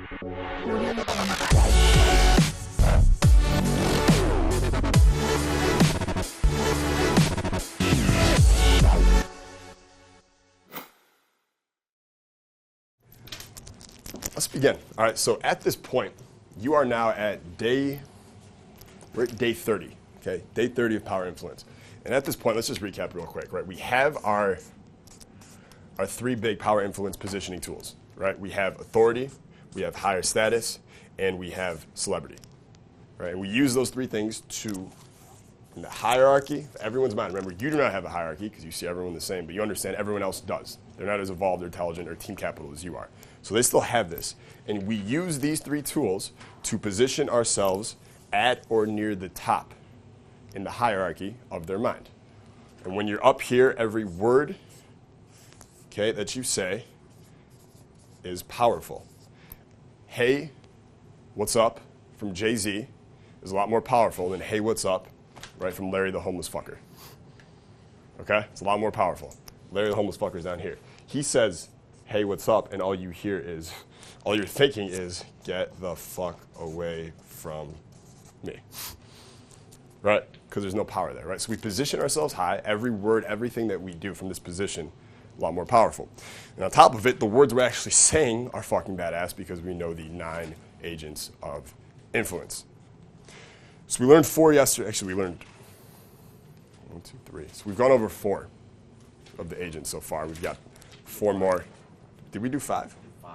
고려할 때마다 Let's begin. All right, so at this point, you are now at we're at day 30, okay? Day 30 of power influence. And at this point, let's just recap real quick, right? We have our three big power influence positioning tools, right? We have authority, we have higher status, and we have celebrity, right? And we use those three things in the hierarchy of everyone's mind. Remember, you do not have a hierarchy because you see everyone the same, but you understand everyone else does. They're not as evolved or intelligent or team capital as you are. So they still have this. And we use these three tools to position ourselves at or near the top in the hierarchy of their mind. And when you're up here, every word, okay, that you say is powerful. Hey, what's up from Jay-Z is a lot more powerful than hey, what's up, right, from Larry the homeless fucker. Okay? It's a lot more powerful. Larry the homeless fucker is down here. He says, hey, what's up? And all you're thinking is, get the fuck away from me. Right? Because there's no power there, right? So we position ourselves high. Every word, everything that we do from this position, a lot more powerful. And on top of it, the words we're actually saying are fucking badass because we know the 9 agents of influence. So we learned 4 yesterday. Actually, we learned 1, 2, 3. So we've gone over 4 of the agents so far. We've got 4 more. Did we do 5? 5.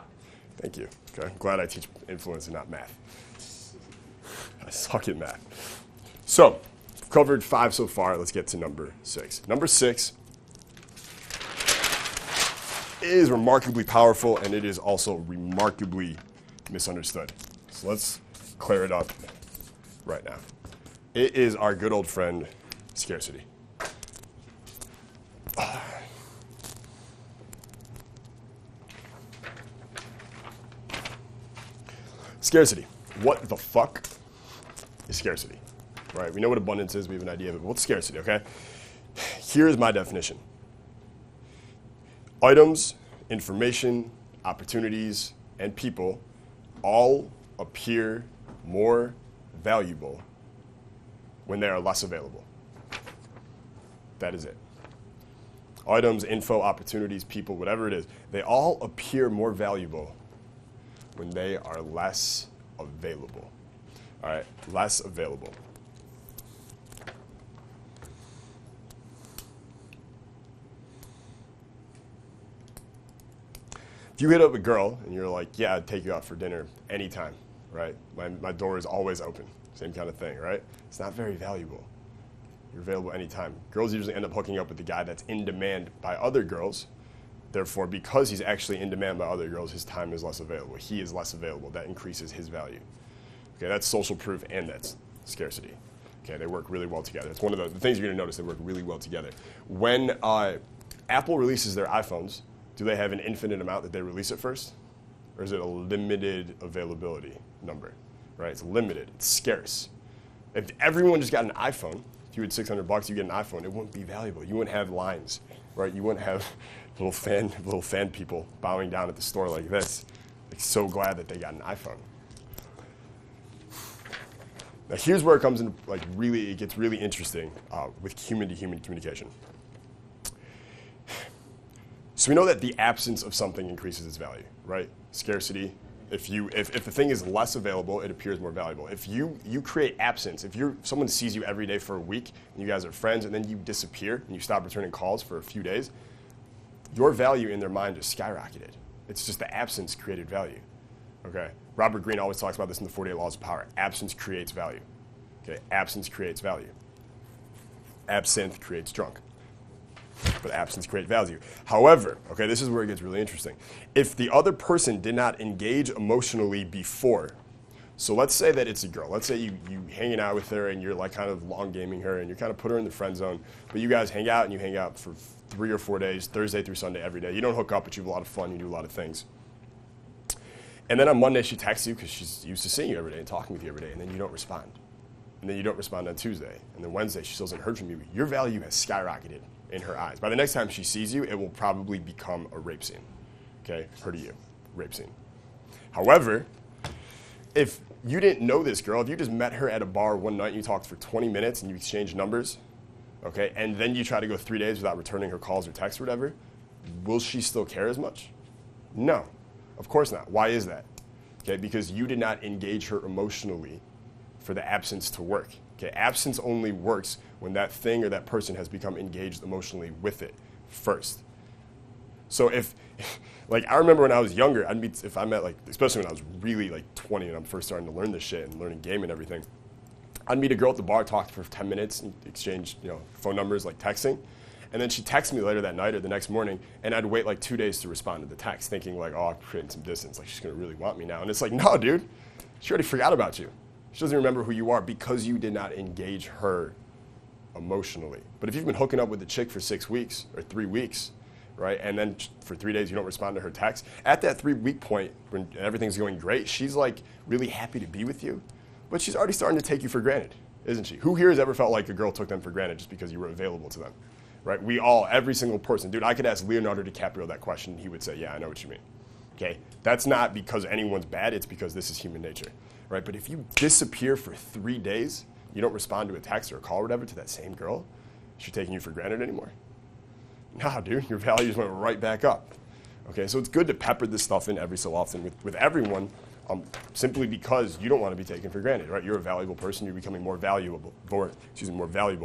Thank you. Okay. I'm glad I teach influence and not math. I suck at math. So, we've covered 5 so far. Let's get to number 6. Number 6 is remarkably powerful, and it is also remarkably misunderstood. So let's clear it up right now. It is our good old friend, scarcity. Scarcity. What the fuck is scarcity? Right? We know what abundance is. We have an idea of it. What's scarcity, okay? Here's my definition. Items, information, opportunities, and people all appear more valuable when they are less available. That is it. Items, info, opportunities, people, whatever it is, they all appear more valuable when they are less available. All right, less available. If you hit up a girl and you're like, yeah, I'd take you out for dinner anytime, right? My door is always open. Same kind of thing, right? It's not very valuable. You're available anytime. Girls usually end up hooking up with the guy that's in demand by other girls. Therefore, because he's actually in demand by other girls, his time is less available. He is less available. That increases his value. Okay, that's social proof and that's scarcity. Okay, they work really well together. It's one of the things you're going to notice. They work really well together. When Apple releases their iPhones, do they have an infinite amount that they release at first? Or is it a limited availability number? Right? It's limited. It's scarce. If everyone just got an iPhone, if you had $600, you get an iPhone, it wouldn't be valuable. You wouldn't have lines, right? You wouldn't have little fan people bowing down at the store like this, like so glad that they got an iPhone. Now here's where it comes in, like really, it gets really interesting with human-to-human communication. So we know that the absence of something increases its value, right? Scarcity. If the thing is less available, it appears more valuable. If you create absence, if someone sees you every day for a week and you guys are friends and then you disappear and you stop returning calls for a few days, your value in their mind just skyrocketed. It's just the absence created value. Okay. Robert Greene always talks about this in the 48 Laws of Power. Absence creates value. Okay. Absence creates value. Absinthe creates drunk. But absence creates value. However, okay, this is where it gets really interesting. If the other person did not engage emotionally before, so let's say that it's a girl. Let's say you hanging out with her and you're like kind of long gaming her and you kind of put her in the friend zone, but you guys hang out and you hang out for 3 or 4 days, Thursday through Sunday every day. You don't hook up, but you have a lot of fun. You do a lot of things. And then on Monday she texts you because she's used to seeing you every day and talking with you every day, and then you don't respond. And then you don't respond on Tuesday. And then Wednesday she still hasn't heard from you. Your value has skyrocketed in her eyes. By the next time she sees you, it will probably become a rape scene. Okay? Her to you. Rape scene. However, if you didn't know this girl, if you just met her at a bar one night and you talked for 20 minutes and you exchanged numbers, okay, and then you try to go 3 days without returning her calls or texts or whatever, will she still care as much? No, of course not. Why is that? Okay, because you did not engage her emotionally for the absence to work. Okay, absence only works when that thing or that person has become engaged emotionally with it first. So if, like, I remember when I was younger, if I met, like, especially when I was really, like, 20 and I'm first starting to learn this shit and learning game and everything, I'd meet a girl at the bar, talk for 10 minutes, and exchange, phone numbers, like texting. And then she'd text me later that night or the next morning, and I'd wait like 2 days to respond to the text, thinking like, oh, I'm creating some distance. Like, she's going to really want me now. And it's like, no, dude. She already forgot about you. She doesn't remember who you are because you did not engage her emotionally. But if you've been hooking up with the chick for 6 weeks or 3 weeks, right, and then for 3 days you don't respond to her text, at that 3-week point when everything's going great, she's like really happy to be with you, but she's already starting to take you for granted, isn't she? Who here has ever felt like a girl took them for granted just because you were available to them? Right? We all, every single person. Dude, I could ask Leonardo DiCaprio that question, and he would say, yeah, I know what you mean. Okay? That's not because anyone's bad, it's because this is human nature. Right? But if you disappear for 3 days, you don't respond to a text or a call or whatever to that same girl, is she taking you for granted anymore? Nah, dude, your values went right back up. Okay, so it's good to pepper this stuff in every so often with everyone, simply because you don't want to be taken for granted, right? You're a valuable person, you're becoming more valuable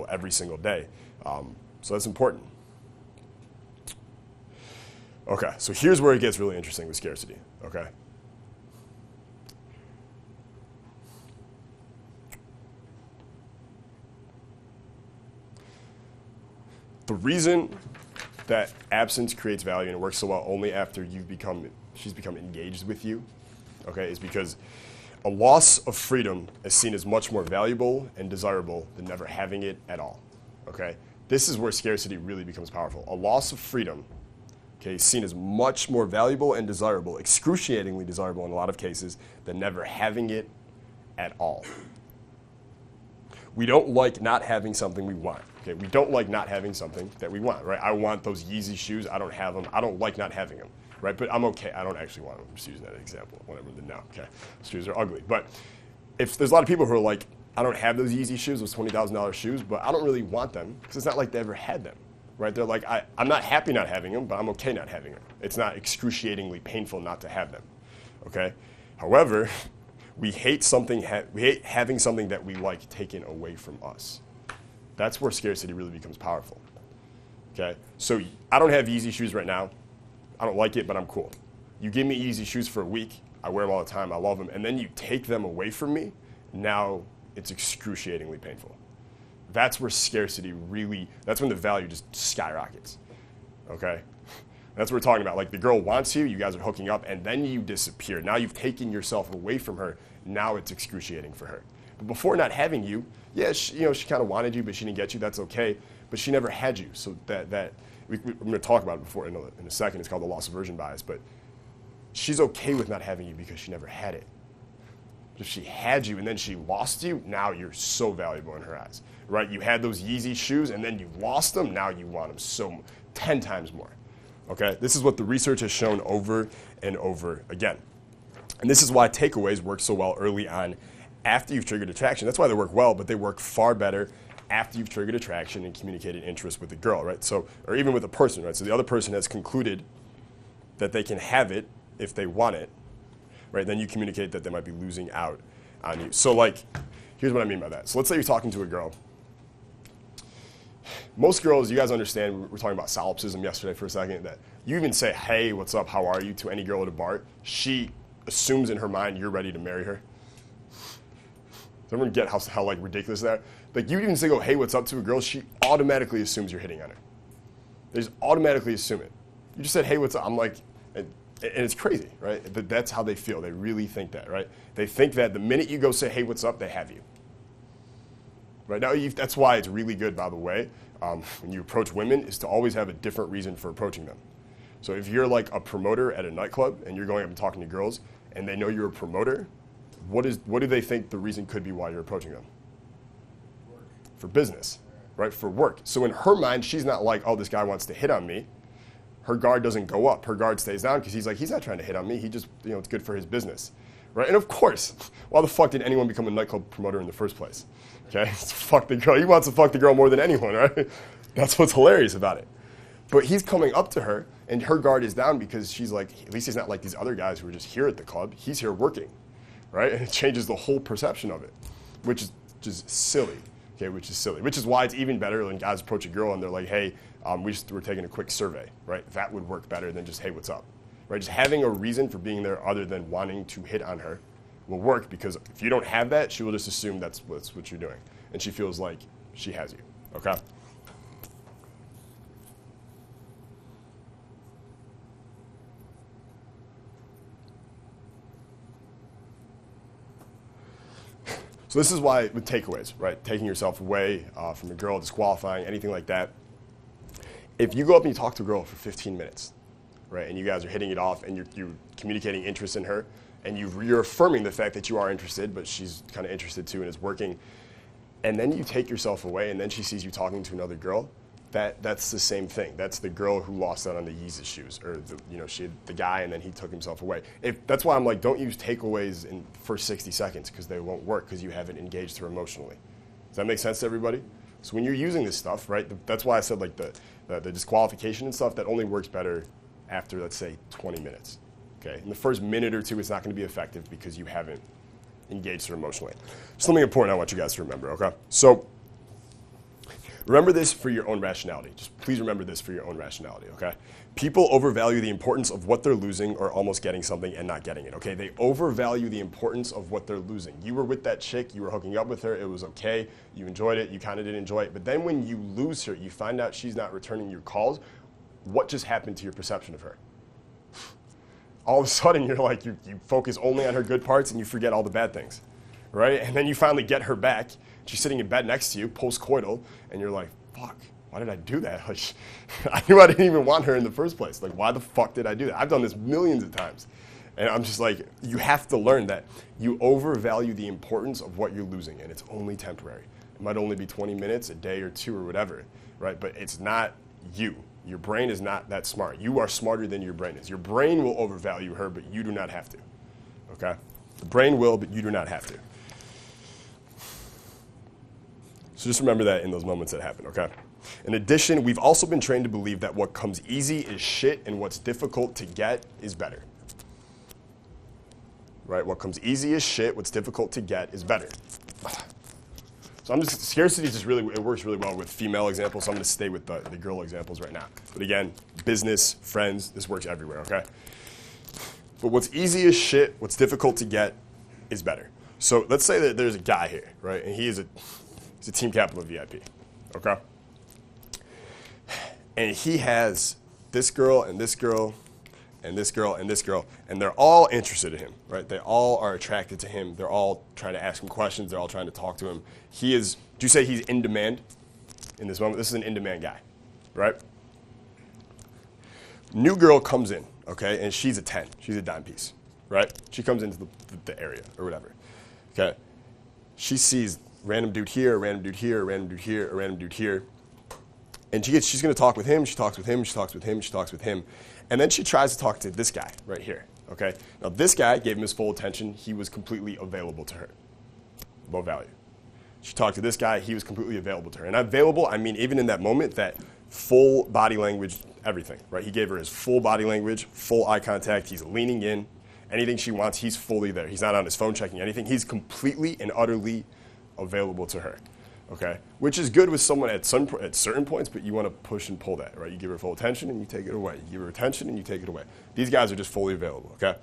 every single day. So that's important. Okay, so here's where it gets really interesting with scarcity, okay? The reason that absence creates value and it works so well only after she's become engaged with you, okay, is because a loss of freedom is seen as much more valuable and desirable than never having it at all, okay? This is where scarcity really becomes powerful. A loss of freedom, okay, is seen as much more valuable and desirable, excruciatingly desirable in a lot of cases, than never having it at all. We don't like not having something we want. Okay, we don't like not having something that we want, right? I want those Yeezy shoes. I don't have them. I don't like not having them, right? But I'm okay. I don't actually want them. I'm just using that example. Whatever. No, okay. Shoes are ugly. But if there's a lot of people who are like, I don't have those Yeezy shoes, those $20,000 shoes, but I don't really want them because it's not like they ever had them, right? They're like, I'm not happy not having them, but I'm okay not having them. It's not excruciatingly painful not to have them, okay? However, we hate having something that we like taken away from us. That's where scarcity really becomes powerful, okay? So I don't have Yeezy shoes right now. I don't like it, but I'm cool. You give me Yeezy shoes for a week, I wear them all the time, I love them, and then you take them away from me, now it's excruciatingly painful. That's where scarcity that's when the value just skyrockets, okay? That's what we're talking about. Like, the girl wants you, you guys are hooking up, and then you disappear. Now you've taken yourself away from her. Now it's excruciating for her. But before not having you, yeah, she kind of wanted you, but she didn't get you. That's okay. But she never had you. So we're going to talk about it before in a second. It's called the loss aversion bias. But she's okay with not having you because she never had it. If she had you and then she lost you, now you're so valuable in her eyes, right? You had those Yeezy shoes and then you lost them. Now you want them 10 times more. Okay, this is what the research has shown over and over again. And this is why takeaways work so well early on after you've triggered attraction. That's why they work well, but they work far better after you've triggered attraction and communicated interest with the girl, right? So, or even with a person, right? So the other person has concluded that they can have it if they want it, right? Then you communicate that they might be losing out on you. So, like, here's what I mean by that. So let's say you're talking to a girl. Most girls, you guys understand, we were talking about solipsism yesterday for a second, that you even say, hey, what's up, how are you, to any girl at a bar, she assumes in her mind you're ready to marry her. Does everyone get how like ridiculous that? Like, you even say, hey, what's up, to a girl, she automatically assumes you're hitting on her. They just automatically assume it. You just said, hey, what's up? I'm like, and it's crazy, right? That's how they feel. They really think that, right? They think that the minute you go say, hey, what's up, they have you. Right now, that's why it's really good, by the way, when you approach women, is to always have a different reason for approaching them. So if you're like a promoter at a nightclub and you're going up and talking to girls and they know you're a promoter, what do they think the reason could be why you're approaching them? Work. For business, right? For work. So in her mind, she's not like, oh, this guy wants to hit on me. Her guard doesn't go up. Her guard stays down because he's not trying to hit on me. He just, it's good for his business, right? And of course, why the fuck did anyone become a nightclub promoter in the first place? Okay, fuck the girl. He wants to fuck the girl more than anyone, right? That's what's hilarious about it. But he's coming up to her, and her guard is down because she's like, at least he's not like these other guys who are just here at the club. He's here working, right? And it changes the whole perception of it, which is just silly, okay? Which is silly. Which is why it's even better when guys approach a girl and they're like, hey, we're taking a quick survey, right? That would work better than just, hey, what's up, right? Just having a reason for being there other than wanting to hit on her will work, because if you don't have that, she will just assume that's what you're doing, and she feels like she has you, okay? So this is why with takeaways, right? Taking yourself away from a girl, disqualifying, anything like that. If you go up and you talk to a girl for 15 minutes, right, and you guys are hitting it off and you're communicating interest in her, and you're affirming the fact that you are interested, but she's kind of interested too and it's working, and then you take yourself away and then she sees you talking to another girl, that's the same thing. That's the girl who lost out on the Yeezus shoes, or she had the guy and then he took himself away. That's why I'm like, don't use takeaways in first 60 seconds, because they won't work because you haven't engaged her emotionally. Does that make sense to everybody? So when you're using this stuff, right, that's why I said like the disqualification and stuff, that only works better after, let's say, 20 minutes. Okay, in the first minute or two, it's not going to be effective because you haven't engaged her emotionally. Something important I want you guys to remember, okay? So remember this for your own rationality. Just please remember this for your own rationality, okay? People overvalue the importance of what they're losing or almost getting something and not getting it, okay? They overvalue the importance of what they're losing. You were with that chick, you were hooking up with her, it was okay, you enjoyed it, you kind of didn't enjoy it, but then when you lose her, you find out she's not returning your calls. What just happened to your perception of her? All of a sudden, you're like, you focus only on her good parts and you forget all the bad things, right? And then you finally get her back. She's sitting in bed next to you, post-coital, and you're like, fuck, why did I do that? Like, I knew I didn't even want her in the first place. Like, why the fuck did I do that? I've done this millions of times. And I'm just like, you have to learn that you overvalue the importance of what you're losing, and it's only temporary. It might only be 20 minutes, a day or two or whatever, right? But it's not you. Your brain is not that smart. You are smarter than your brain is. Your brain will overvalue her, but you do not have to, okay? The brain will, but you do not have to. So just remember that in those moments that happen, okay? In addition, we've also been trained to believe that what comes easy is shit and what's difficult to get is better. Right? What comes easy is shit, what's difficult to get is better. So scarcity just really, it works really well with female examples, so I'm going to stay with the girl examples right now. But again, business, friends, this works everywhere, okay? But what's easy is shit, what's difficult to get is better. So let's say that there's a guy here, right? And he's a team capital VIP, okay? And he has this girl and this girl and this girl and this girl, and they're all interested in him, right? They all are attracted to him. They're all trying to ask him questions. They're all trying to talk to him. Do you say he's in demand in this moment? This is an in-demand guy, right? New girl comes in, okay, and she's a 10. She's a dime piece, right? She comes into the area or whatever, okay? She sees random dude here, a random dude here, a random dude here, a random dude here. And she's going to talk with him, she talks with him, she talks with him, she talks with him. And then she tries to talk to this guy right here, okay? Now, this guy gave him his full attention. He was completely available to her. Low value. She talked to this guy. He was completely available to her. And available, I mean, even in that moment, that full body language, everything, right? He gave her his full body language, full eye contact. He's leaning in. Anything she wants, he's fully there. He's not on his phone checking anything. He's completely and utterly available to her. Okay, which is good with someone at certain points, but you want to push and pull that, right? You give her full attention and you take it away. You give her attention and you take it away. These guys are just fully available, okay?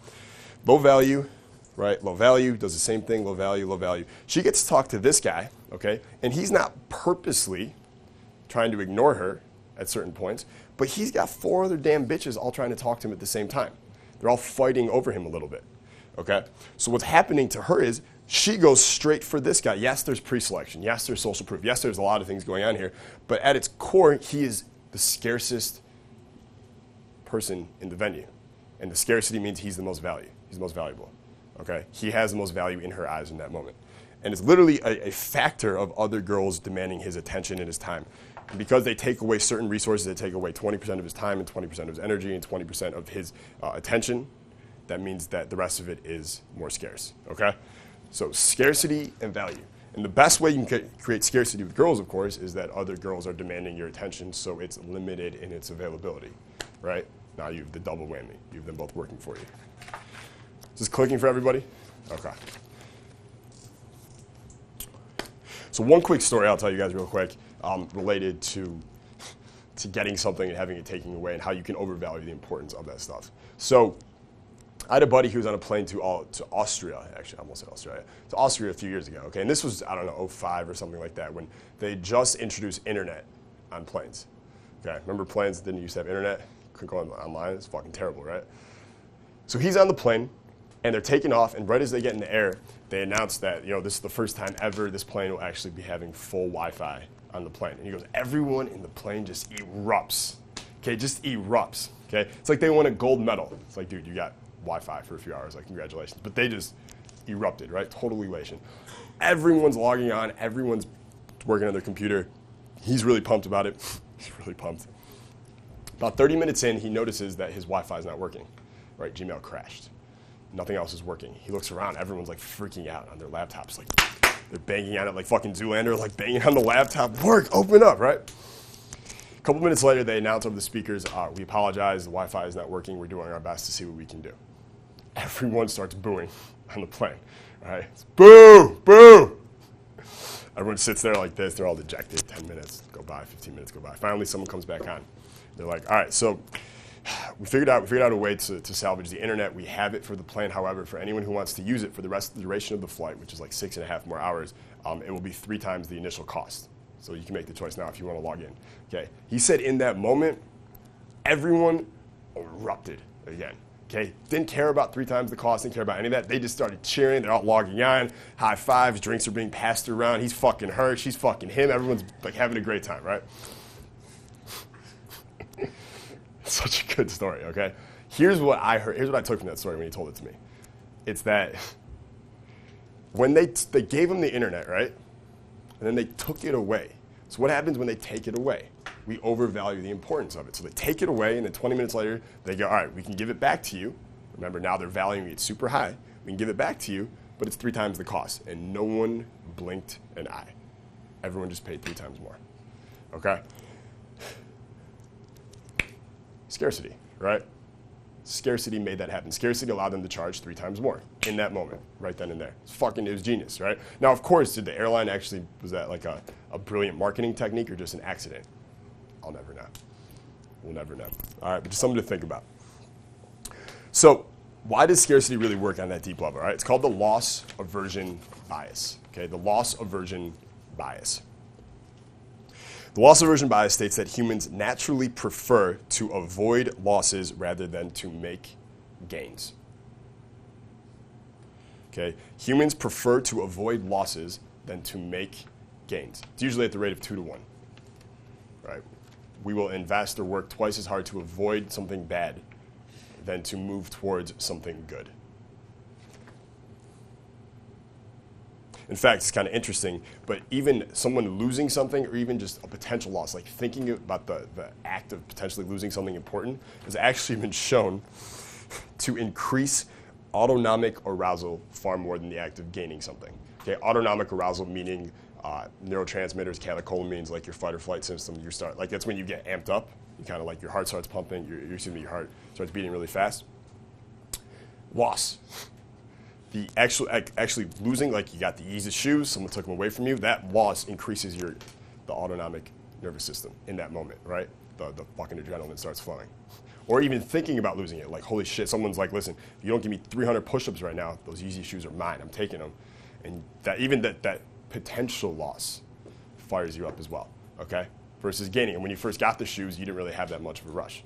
Low value, right? Low value does the same thing, low value, low value. She gets to talk to this guy, okay? And he's not purposely trying to ignore her at certain points, but he's got 4 other damn bitches all trying to talk to him at the same time. They're all fighting over him a little bit, okay? So what's happening to her is, she goes straight for this guy. Yes, there's pre-selection. Yes, there's social proof. Yes, there's a lot of things going on here. But at its core, he is the scarcest person in the venue. And the scarcity means he's the most value. He's the most valuable. Okay? He has the most value in her eyes in that moment. And it's literally a factor of other girls demanding his attention and his time. And because they take away certain resources, they take away 20% of his time and 20% of his energy and 20% of his attention, that means that the rest of it is more scarce, okay? So scarcity and value. And the best way you can create scarcity with girls, of course, is that other girls are demanding your attention, so it's limited in its availability, right? Now you have the double whammy. You have them both working for you. Is this clicking for everybody? Okay. So one quick story I'll tell you guys real quick related to getting something and having it taken away and how you can overvalue the importance of that stuff. So I had a buddy who was on a plane to Austria, actually I almost said Australia, to Austria a few years ago, okay? And this was, I don't know, 05 or something like that, when they just introduced internet on planes, okay? Remember planes didn't used to have internet? Couldn't go online, it's fucking terrible, right? So he's on the plane, and they're taking off, and right as they get in the air, they announce that, this is the first time ever this plane will actually be having full Wi-Fi on the plane. And he goes, everyone in the plane just erupts, okay? Just erupts, okay? It's like they won a gold medal. It's like, dude, you got Wi-Fi for a few hours, like, congratulations. But they just erupted, right? Total elation. Everyone's logging on. Everyone's working on their computer. He's really pumped about it. He's really pumped. About 30 minutes in, he notices that his Wi-Fi is not working, right? Gmail crashed. Nothing else is working. He looks around. Everyone's, like, freaking out on their laptops. Like, they're banging on it like fucking Zoolander, like, banging on the laptop. Work, open up, right? A couple minutes later, they announce over the speakers, we apologize. The Wi-Fi is not working. We're doing our best to see what we can do. Everyone starts booing on the plane, right? It's boo, boo. Everyone sits there like this. They're all dejected. 10 minutes go by, 15 minutes go by. Finally, someone comes back on. They're like, all right, so we figured out a way to salvage the internet. We have it for the plane. However, for anyone who wants to use it for the rest of the duration of the flight, which is like 6.5 more hours, it will be 3 times the initial cost. So you can make the choice now if you want to log in. Okay. He said in that moment, everyone erupted again. Okay, didn't care about 3 times the cost, didn't care about any of that. They just started cheering. They're all logging on, high fives, drinks are being passed around. He's fucking her, she's fucking him. Everyone's like having a great time, right? Such a good story, okay? Here's what I heard. Here's what I took from that story when he told it to me. It's that when they gave him the internet, right? And then they took it away. So what happens when they take it away? We overvalue the importance of it. So they take it away, and then 20 minutes later, they go, all right, we can give it back to you. Remember, now they're valuing it super high. We can give it back to you, but it's 3 times the cost. And no one blinked an eye. Everyone just paid 3 times more, okay? Scarcity, right? Scarcity made that happen. Scarcity allowed them to charge 3 times more in that moment, right then and there. It was genius, right? Now, of course, did the airline actually, was that like a brilliant marketing technique or just an accident? I'll never know. We'll never know. All right, but just something to think about. So why does scarcity really work on that deep level, right? It's called the loss aversion bias, okay? The loss aversion bias. The loss aversion bias states that humans naturally prefer to avoid losses rather than to make gains. Okay? Humans prefer to avoid losses than to make gains. It's usually at the rate of 2 to 1. Right? We will invest or work twice as hard to avoid something bad than to move towards something good. In fact, it's kind of interesting, but even someone losing something or even just a potential loss, like thinking about the act of potentially losing something important, has actually been shown to increase autonomic arousal far more than the act of gaining something. Okay, autonomic arousal meaning neurotransmitters, catecholamines, like your fight or flight system, that's when you get amped up. You kind of like your heart starts pumping, your heart starts beating really fast. Loss. The actually losing, like you got the easiest shoes, someone took them away from you, that loss increases the autonomic nervous system in that moment, right? The fucking adrenaline starts flowing. Or even thinking about losing it, like holy shit, someone's like, listen, if you don't give me 300 push-ups right now, those easy shoes are mine, I'm taking them. And that potential loss fires you up as well, okay? Versus gaining. And when you first got the shoes, you didn't really have that much of a rush.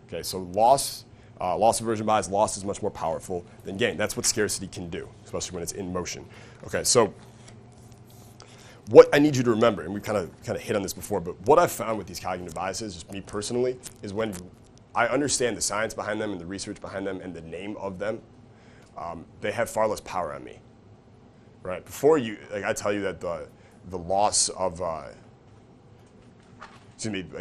Okay, so loss aversion bias, loss is much more powerful than gain. That's what scarcity can do, especially when it's in motion. Okay, so what I need you to remember, and we kind of hit on this before, but what I've found with these cognitive biases, just me personally, is when I understand the science behind them and the research behind them and the name of them, they have far less power on me. Right? Before I tell you that the loss of, like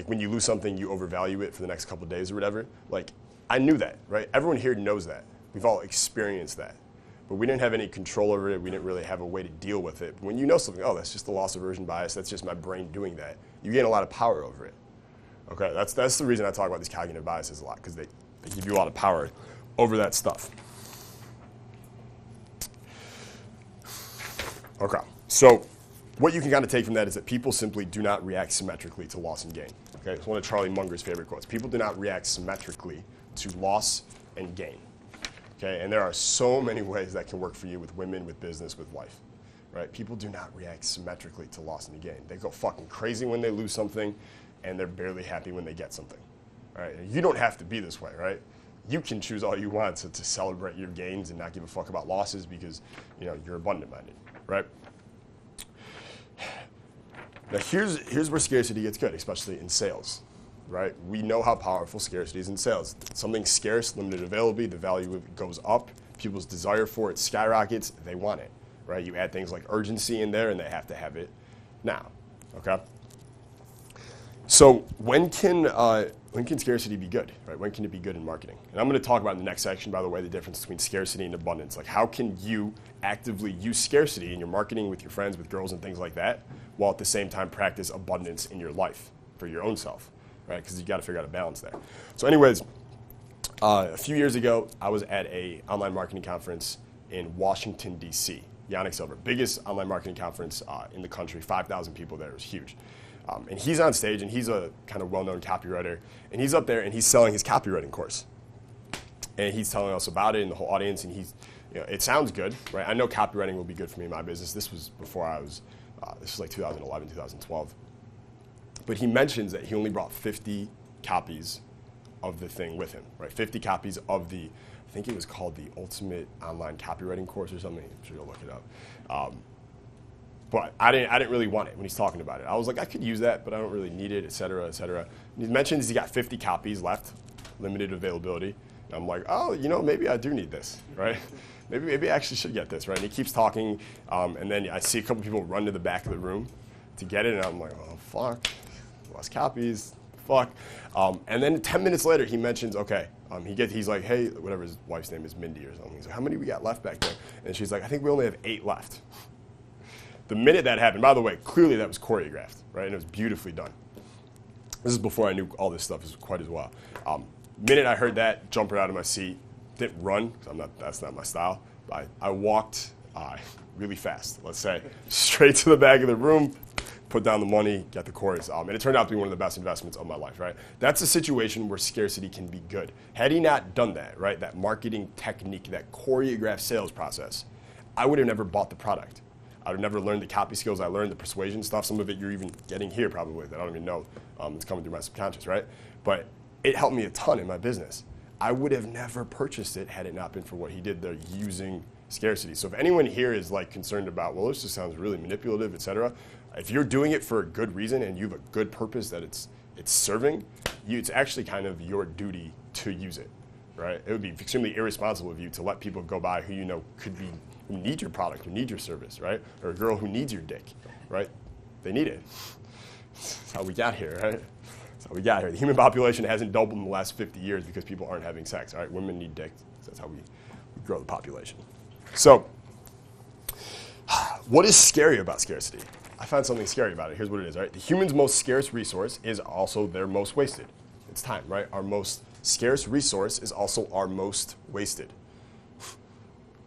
when you lose something, you overvalue it for the next couple of days or whatever. Like, I knew that, right? Everyone here knows that. We've all experienced that. But we didn't have any control over it. We didn't really have a way to deal with it. When you know something, oh, that's just the loss aversion bias. That's just my brain doing that. You gain a lot of power over it. Okay, that's the reason I talk about these cognitive biases a lot, because they give you a lot of power over that stuff. Okay, so what you can kind of take from that is that people simply do not react symmetrically to loss and gain. Okay, it's one of Charlie Munger's favorite quotes. People do not react symmetrically to loss and gain. Okay, and there are so many ways that can work for you with women, with business, with life. Right? People do not react symmetrically to loss and gain. They go fucking crazy when they lose something, and they're barely happy when they get something. Right? You don't have to be this way, right? You can choose all you want to celebrate your gains and not give a fuck about losses because you're abundant-minded, right? Now here's where scarcity gets good, especially in sales, right? We know how powerful scarcity is in sales. Something scarce, limited availability, the value of it goes up. People's desire for it skyrockets. They want it, right? You add things like urgency in there, and they have to have it now. Okay. So when can scarcity be good, right? When can it be good in marketing? And I'm going to talk about in the next section, by the way, the difference between scarcity and abundance. Like, how can you actively use scarcity in your marketing with your friends, with girls, and things like that, while at the same time practice abundance in your life for your own self, right? Because you got to figure out a balance there. So, anyways, a few years ago, I was at a online marketing conference in Washington, D.C. Yannick Silver, biggest online marketing conference in the country. 5,000 people there. It was huge. And he's on stage, and he's a kind of well-known copywriter, and he's up there, and he's selling his copywriting course. And he's telling us about it and the whole audience, and it sounds good, right? I know copywriting will be good for me in my business. This was before this was like 2011, 2012. But he mentions that he only brought 50 copies of the thing with him, right? 50 copies of I think it was called the Ultimate Online Copywriting Course or something. I'm sure you'll look it up. But I didn't really want it when he's talking about it. I was like, I could use that, but I don't really need it, et cetera, et cetera. And he mentions he got 50 copies left, limited availability. And I'm like, oh, maybe I do need this, right? Maybe I actually should get this, right? And he keeps talking, and then I see a couple people run to the back of the room to get it, and I'm like, oh, fuck, lost copies, fuck. And then 10 minutes later, he mentions, okay, he's like, hey, whatever his wife's name is, Mindy or something. He's like, how many we got left back there? And she's like, I think we only have 8 left. The minute that happened, by the way, clearly that was choreographed, right? And it was beautifully done. This is before I knew all this stuff is quite as well. Minute I heard that, jumped right out of my seat, didn't run, because that's not my style. I walked really fast, let's say, straight to the back of the room, put down the money, got the course. And it turned out to be one of the best investments of my life, right? That's a situation where scarcity can be good. Had he not done that, right, that marketing technique, that choreographed sales process, I would have never bought the product. I would have never learned the copy skills I learned, the persuasion stuff. Some of it you're even getting here probably that I don't even know. It's coming through my subconscious, right? But it helped me a ton in my business. I would have never purchased it had it not been for what he did there using scarcity. So if anyone here is like concerned about, well, this just sounds really manipulative, et cetera, if you're doing it for a good reason and you have a good purpose that it's serving, it's actually kind of your duty to use it, right? It would be extremely irresponsible of you to let people go by who who need your product, who need your service, right? Or a girl who needs your dick, right? They need it. That's how we got here, right? That's how we got here. The human population hasn't doubled in the last 50 years because people aren't having sex, all right? Women need dick. So that's how we grow the population. So what is scary about scarcity? I found something scary about it. Here's what it is, right? The human's most scarce resource is also their most wasted. It's time, right? Our most scarce resource is also our most wasted.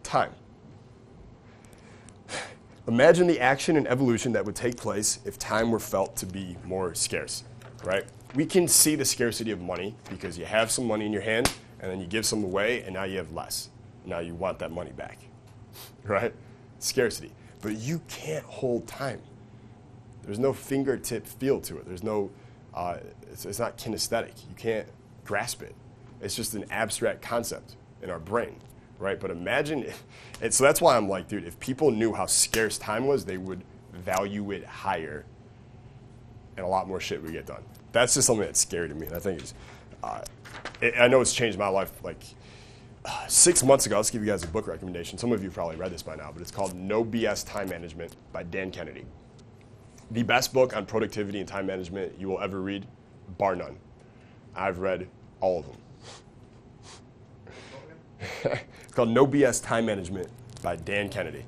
Time. Imagine the action and evolution that would take place if time were felt to be more scarce, right? We can see the scarcity of money because you have some money in your hand and then you give some away and now you have less. Now you want that money back, right? Scarcity. But you can't hold time. There's no fingertip feel to it. There's no, it's not kinesthetic. You can't grasp it. It's just an abstract concept in our brain. Right, but imagine, so that's why I'm like, dude, if people knew how scarce time was, they would value it higher and a lot more shit would get done. That's just something that's scary to me, and I think I know it's changed my life. Like 6 months ago, let's give you guys a book recommendation. Some of you probably read this by now, but it's called No BS Time Management by Dan Kennedy. The best book on productivity and time management you will ever read, bar none. I've read all of them. It's called No BS Time Management by Dan Kennedy.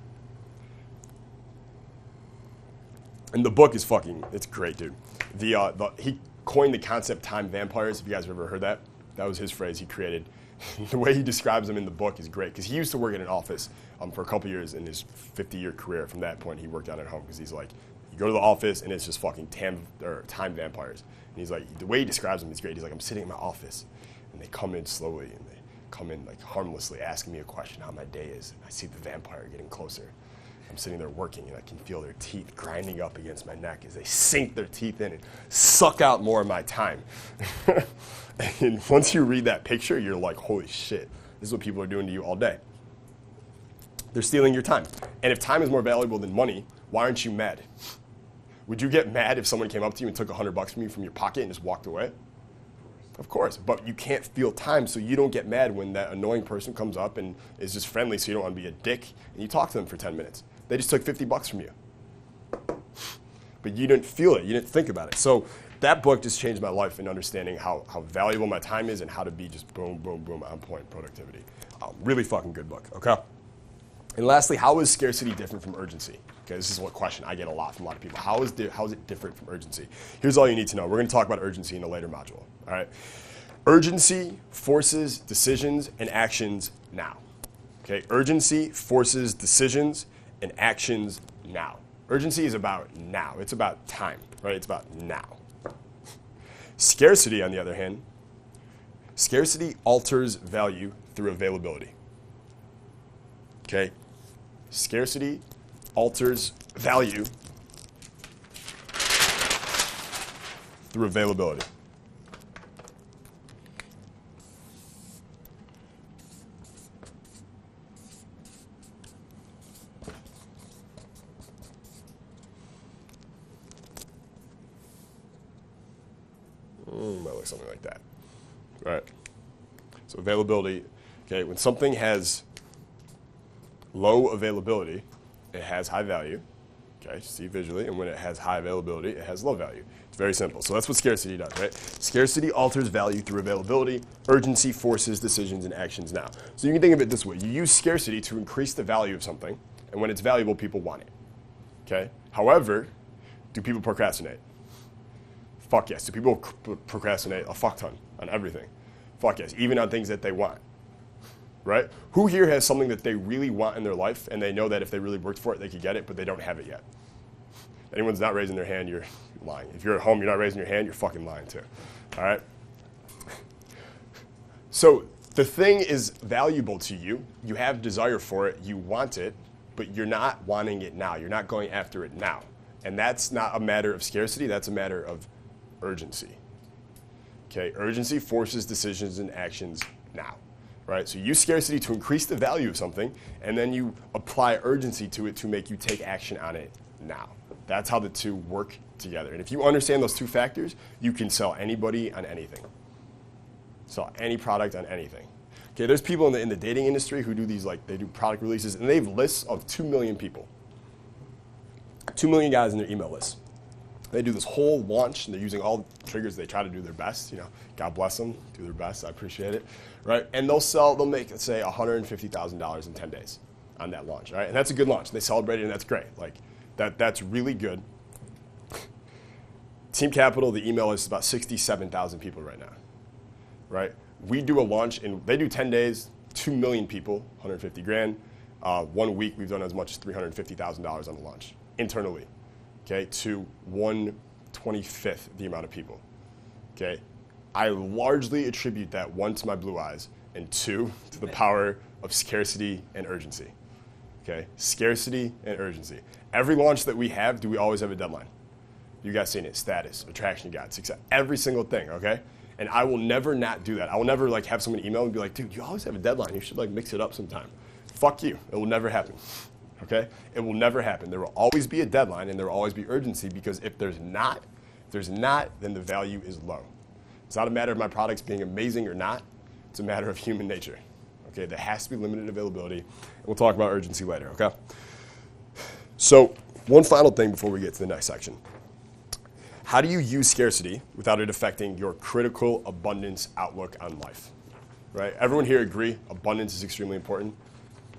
And the book is it's great, dude. He coined the concept time vampires, if you guys have ever heard that. That was his phrase he created. The way he describes them in the book is great, because he used to work in an office for a couple years in his 50-year career. From that point, he worked out at home, because he's like, you go to the office, and it's just fucking time vampires. And he's like, the way he describes them is great. He's like, I'm sitting in my office, and they come in slowly, and they come in like harmlessly, asking me a question, how my day is. And I see the vampire getting closer. I'm sitting there working, and I can feel their teeth grinding up against my neck as they sink their teeth in and suck out more of my time. And once you read that picture, you're like, holy shit, this is what people are doing to you all day. They're stealing your time. And if time is more valuable than money, why aren't you mad? Would you get mad if someone came up to you and took $100 from you from your pocket and just walked away? Of course, but you can't feel time, so you don't get mad when that annoying person comes up and is just friendly, so you don't want to be a dick, and you talk to them for 10 minutes. They just took $50 from you. But you didn't feel it. You didn't think about it. So that book just changed my life in understanding how valuable my time is and how to be just boom, boom, boom, on point productivity. Really fucking good book, okay? And lastly, how is scarcity different from urgency? Okay, this is a question I get a lot from a lot of people. How is it different from urgency? Here's all you need to know. We're going to talk about urgency in a later module, all right? Urgency forces decisions and actions now. Okay, urgency forces decisions and actions now. Urgency is about now. It's about time, right? It's about now. Scarcity, on the other hand, scarcity alters value through availability. Okay? Scarcity alters value through availability. Might look something like that. All right. So availability, okay, when something has low availability, it has high value. Okay, see visually, and when it has high availability, it has low value. It's very simple. So that's what scarcity does, right? Scarcity alters value through availability. Urgency forces decisions and actions now. So you can think of it this way. You use scarcity to increase the value of something, and when it's valuable, people want it. Okay? However, do people procrastinate? Fuck yes. Do people procrastinate a fuck ton on everything? Fuck yes. Even on things that they want. Right? Who here has something that they really want in their life and they know that if they really worked for it, they could get it, but they don't have it yet? Anyone's not raising their hand, you're lying. If you're at home, you're not raising your hand, you're fucking lying too. All right? So the thing is valuable to you. You have desire for it. You want it, but you're not wanting it now. You're not going after it now. And that's not a matter of scarcity. That's a matter of urgency. Okay? Urgency forces decisions and actions now. Right? So you use scarcity to increase the value of something, and then you apply urgency to it to make you take action on it now. That's how the two work together. And if you understand those two factors, you can sell anybody on anything. Sell any product on anything. Okay, there's people in the dating industry who do these, like, they do product releases, and they have lists of 2 million people. 2 million guys in their email list. They do this whole launch, and they're using all the triggers. They try to do their best. You know, God bless them. Do their best. I appreciate it. Right? And they'll make, let's say, $150,000 in 10 days on that launch. Right? And that's a good launch. They celebrate it, and that's great. Like, that's really good. Team Capital, the email list is about 67,000 people right now. Right? We do a launch, and they do 10 days, 2 million people, 150 grand. 1 week, we've done as much as $350,000 on the launch internally. Okay, to 1/25th the amount of people. Okay, I largely attribute that, 1, to my blue eyes, and 2, to the power of scarcity and urgency. Okay, scarcity and urgency. Every launch that we have, do we always have a deadline? You guys seen it? Status, attraction guide, success, every single thing. Okay, and I will never not do that. I will never like have someone email and be like, dude, you always have a deadline. You should like mix it up sometime. Fuck you. It will never happen. Okay? It will never happen. There will always be a deadline, and there will always be urgency, because if there's not, then the value is low. It's not a matter of my products being amazing or not. It's a matter of human nature. Okay? There has to be limited availability, and we'll talk about urgency later, okay? So, one final thing before we get to the next section. How do you use scarcity without it affecting your critical abundance outlook on life? right? Everyone here agree abundance is extremely important?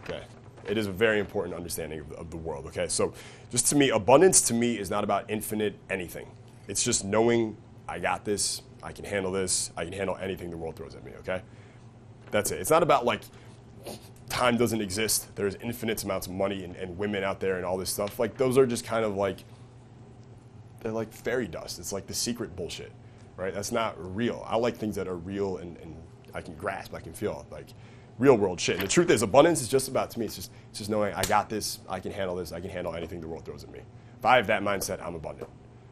Okay. It is a very important understanding of the world, okay? So just to me, abundance to me is not about infinite anything. It's just knowing I got this, I can handle this, I can handle anything the world throws at me, okay? That's it. It's not about like time doesn't exist. There's infinite amounts of money and women out there and all this stuff. Like those are just kind of like, they're like fairy dust. It's like the secret bullshit, right? That's not real. I like things that are real and I can grasp, I can feel, like real world shit. And the truth is abundance is just about, to me, it's just knowing I got this, I can handle this, I can handle anything the world throws at me. If I have that mindset, I'm abundant,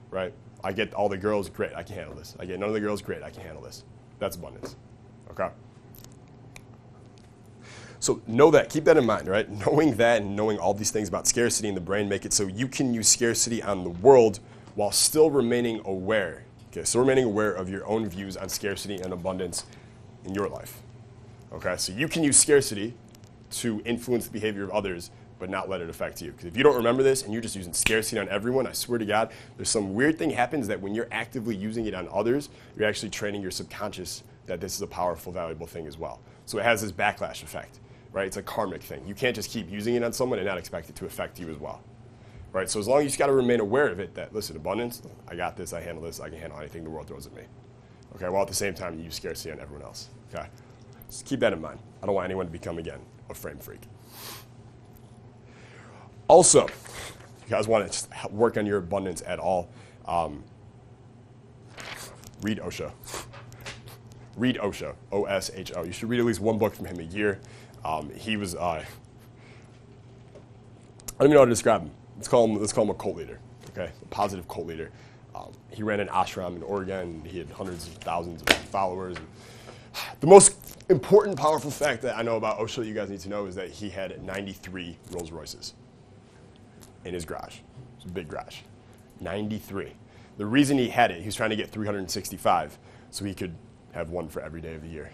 right? I get all the girls, great, I can handle this. I get none of the girls, great, I can handle this. That's abundance, okay? So know that, keep that in mind, right? Knowing that and knowing all these things about scarcity in the brain make it so you can use scarcity on the world while still remaining aware. Okay, still remaining aware of your own views on scarcity and abundance in your life. Okay, so you can use scarcity to influence the behavior of others, but not let it affect you. Because if you don't remember this and you're just using scarcity on everyone, I swear to God, there's some weird thing happens that when you're actively using it on others, you're actually training your subconscious that this is a powerful, valuable thing as well. So it has this backlash effect, right? It's a karmic thing. You can't just keep using it on someone and not expect it to affect you as well, right? So as long as you just got to remain aware of it, that, listen, abundance, I got this, I handle this, I can handle anything the world throws at me. Okay, while at the same time, you use scarcity on everyone else, okay? Just keep that in mind. I don't want anyone to become, again, a frame freak. Also, if you guys want to just work on your abundance at all, read Osho. Read Osho, O-S-H-O. You should read at least one book from him a year. He was, I don't even know how to describe him. Let's call him a cult leader, okay? A positive cult leader. He ran an ashram in Oregon. He had hundreds of thousands of followers. And the most important, powerful fact that I know about Osho that you guys need to know is that he had 93 Rolls Royces in his garage. It's a big garage. 93. The reason he had it, he was trying to get 365 so he could have one for every day of the year,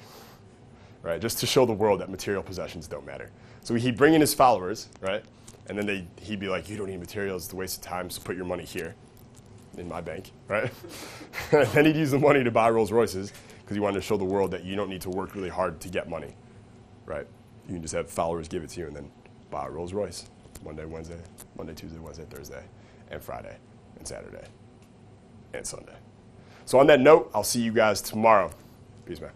right? Just to show the world that material possessions don't matter. So he'd bring in his followers, right? And then he'd be like, you don't need materials, it's a waste of time, so put your money here in my bank, right? And then he'd use the money to buy Rolls Royces because he wanted to show the world that you don't need to work really hard to get money, right? You can just have followers give it to you and then buy a Rolls Royce Monday, Tuesday, Wednesday, Thursday, and Friday, and Saturday, and Sunday. So on that note, I'll see you guys tomorrow. Peace, man.